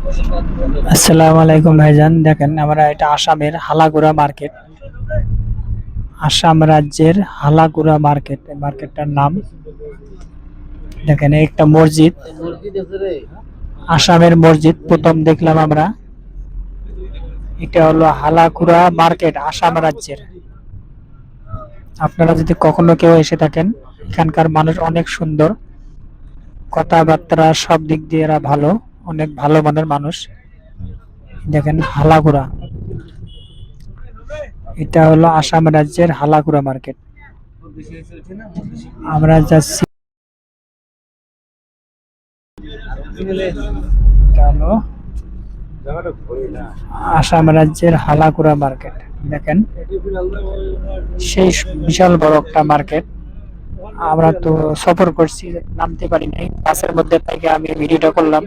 আসসালামু আলাইকুম ভাইজান, দেখেন আমরা এটা আসামের হালাগুড়া মার্কেট। আসাম রাজ্যের হালাগুড়া মার্কেট, এই মার্কেটটার নাম। দেখেন এই একটা মসজিদ, আসামের মসজিদ প্রথম দেখলাম আমরা। এটা হলো হালাগুড়া মার্কেট আসাম রাজ্যের। আপনারা যদি কখনো কেউ এসে থাকেন, এখানকার মানুষ অনেক সুন্দর, কথাবার্তা সব দিক দিয়ে এরা ভালো, অনেক ভালো মানের মানুষ। দেখেন হালাগুড়া, এটা হলো আসাম রাজ্যের হালাগুড়া মার্কেট। আমরা যাচ্ছি, এটা হলো আসাম রাজ্যের হালাগুড়া মার্কেট। দেখেন সেই বিশাল বড় একটা মার্কেট। আমরা তো সফর করছি, নামতে পারি নাই, বাসের মধ্যে থেকে আমি ভিডিওটা করলাম।